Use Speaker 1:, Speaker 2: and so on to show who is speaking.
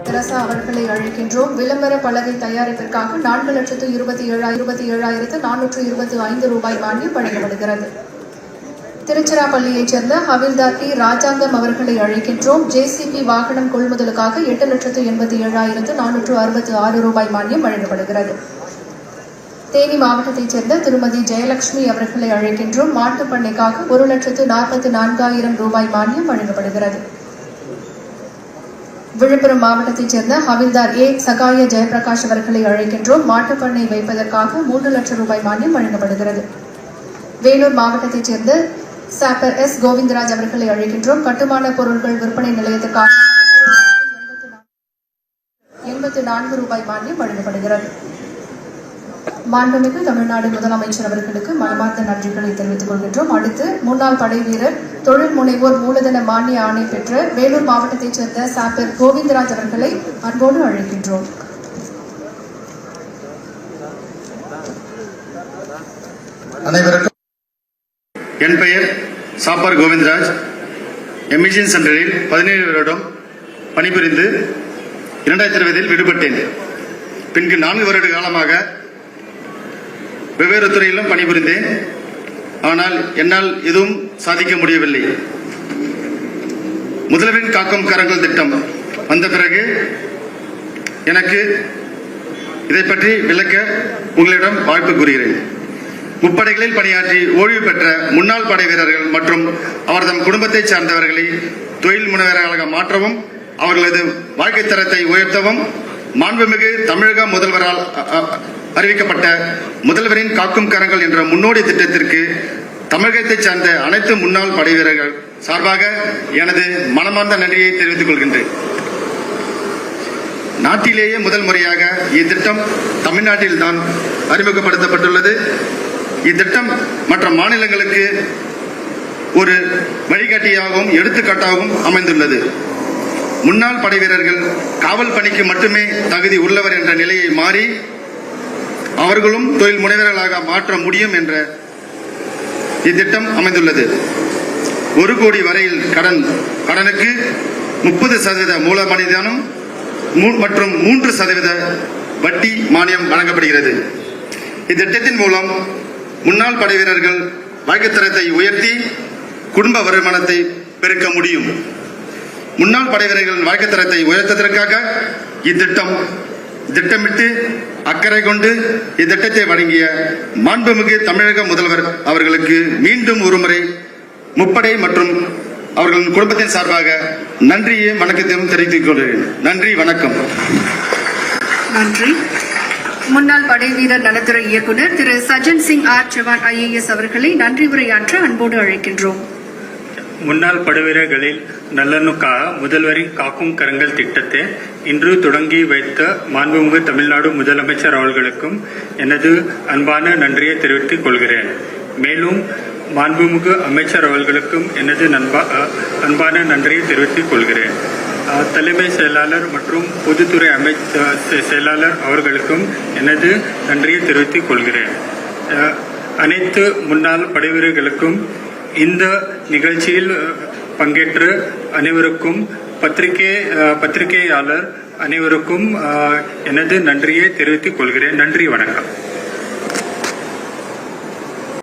Speaker 1: Teresa அவர்களை அழைக்கின்றோம். விளம்பர பலகை தயாரிப்பிற்காக 4,27,425 ரூபாய் மானியம் வழங்கப்படுகிறது. திருச்சிராப்பள்ளியைச் சேர்ந்த ஹவில்தார் டி ராஜாங்கம் அவர்களை அழைக்கின்றோம். ஜேசிபி வாகனம் கொள்முதலுக்காக 8,87,466 ரூபாய் மானியம் வழங்கப்படுகிறது. தேனி மாவட்டத்தைச் சேர்ந்த திருமதி ஜெயலட்சுமி அவர்களை அழைக்கின்றோம். மாட்டுப் பண்ணைக்காக 1,44,000 ரூபாய் மானியம் வழங்கப்படுகிறது. விழுப்புரம் மாவட்டத்தைச் சேர்ந்த ஹவில்தார் ஏ சகாய ஜெயபிரகாஷ் அவர்களை அழைக்கின்றோம். மாட்டுப்பண்ணை வைப்பதற்காக 3 லட்சம் ரூபாய் மானியம் வழங்கப்படுகிறது. வேலூர் மாவட்டத்தைச் சேர்ந்த சாப்பர் எஸ் கோவிந்தராஜ் அவர்களை அழைக்கின்றோம். கட்டுமான பொருட்கள் விற்பனை நிலையத்துக்காக 84 ரூபாய் மானியம் வழங்கப்படுகிறது. மாண்புமிகு தமிழ்நாடு முதலமைச்சர் அவர்களுக்கு மனமார்ந்த நன்றிகளை தெரிவித்துக் கொள்கின்றோம். அடுத்து முன்னாள் படை வீரர் தொழில் முனைவோர் மூலதன மானிய ஆணை பெற்ற வேலூர் மாவட்டத்தைச் சேர்ந்த சாப்பர் கோவிந்தராஜ் அவர்களை அன்போடு அழைக்கின்றோம்.
Speaker 2: அனைவருக்கும் என் பெயர் சாப்பர் கோவிந்தராஜ். எமிஷன் சென்டரில் 17 வருடம் பணிபுரிந்து 2020 விடுபட்டேன். பின்பு 4 வருட காலமாக வெவ்வேறு துறையிலும் பணிபுரிந்தேன். ஆனால் என்னால் எதுவும் சாதிக்க முடியவில்லை. முதல்வரின் காக்கும் கரங்கள் திட்டம் வந்த பிறகு எனக்கு இதை பற்றி விளக்க உங்களிடம் வாய்ப்பு கூறுகிறேன். முப்படைகளில் பணியாற்றி ஓய்வு பெற்ற முன்னாள் படை வீரர்கள் மற்றும் அவரது குடும்பத்தை சார்ந்தவர்களை தொழில் முனைவர்களாக மாற்றவும் அவர்களது வாழ்க்கை தரத்தை உயர்த்தவும் மாண்புமிகு தமிழக முதல்வரால் அறிவிக்கப்பட்ட முதல்வரின் காக்கும் கரங்கள் என்ற முன்னோடி திட்டத்திற்கு தமிழகத்தை சார்ந்த அனைத்து முன்னாள் படை வீரர்கள் சார்பாக எனது மனமார்ந்த நன்றியை தெரிவித்துக் கொள்கின்றேன். நாட்டிலேயே முதல் முறையாக இத்திட்டம் தமிழ்நாட்டில் தான் அறிமுகப்படுத்தப்பட்டுள்ளது. இத்திட்டம் மற்ற மாநிலங்களுக்கு ஒரு வழிகாட்டியாகவும் எடுத்துக்காட்டாகவும் அமைந்துள்ளது. முன்னாள் படை வீரர்கள் காவல் பணிக்கு மட்டுமே தகுதி உள்ளவர் என்ற நிலையை மாறி அவர்களும் தொழில் முனைவர்களாக மாற்ற முடியும் என்ற இத்திட்டம் அமைந்துள்ளது. 1 கோடி வரையில் கடனுக்கு 30% மூல மானியம் மற்றும் 3% வட்டி மானியம் வழங்கப்படுகிறது. இத்திட்டத்தின் மூலம் முன்னாள் படை வீரர்கள் வாழ்க்கை தரத்தை உயர்த்தி குடும்ப வருமானத்தை பெருக்க முடியும். முன்னாள் படை வீரர்களின் வாழ்க்கை தரத்தை உயர்த்ததற்காக இத்திட்டம் திட்டமிட்டு அக்கறை கொண்டு இத்திட்டத்தை வழங்கிய மாண்புமிகு தமிழக முதல்வர் அவர்களுக்கு மீண்டும் ஒருமுறை முப்படை மற்றும் அவர்களின் குடும்பத்தின் சார்பாக நன்றியும் வணக்கத்தையும் தெரிவித்துக் கொள்கிறேன். நன்றி, வணக்கம்.
Speaker 1: நன்றி. முன்னாள் படை வீரர் நலத்துறை இயக்குநர் திரு சஜன் சிங் ஆர் சவான் IAS அவர்களை நன்றி உரையாற்ற அன்போடு அழைக்கின்றோம்.
Speaker 3: முன்னாள் படைவீரர்களில் நலனுக்காக முதல்வரின் காக்கும் கரங்கள் திட்டத்தை இன்று தொடங்கி வைத்த மாண்புமிகு தமிழ்நாடு முதலமைச்சர் அவர்களுக்கும் எனது அன்பான நன்றியை தெரிவித்துக் கொள்கிறேன். மேலும் மாண்புமிகு அமைச்சர் அவர்களுக்கும் எனது அன்பான நன்றியை தெரிவித்துக் கொள்கிறேன். தலைமை செயலாளர் மற்றும் பொதுத்துறை செயலாளர் அவர்களுக்கும் எனது நன்றியை தெரிவித்துக் கொள்கிறேன். அனைத்து முன்னாள் படைவீரர்களுக்கும் இந்த நிகழ்ச்சியில் பங்கேற்ற அனைவருக்கும் பத்திரிகையாளர் அனைவருக்கும் எனது நன்றியை தெரிவித்துக் கொள்கிறேன். நன்றி, வணக்கம்.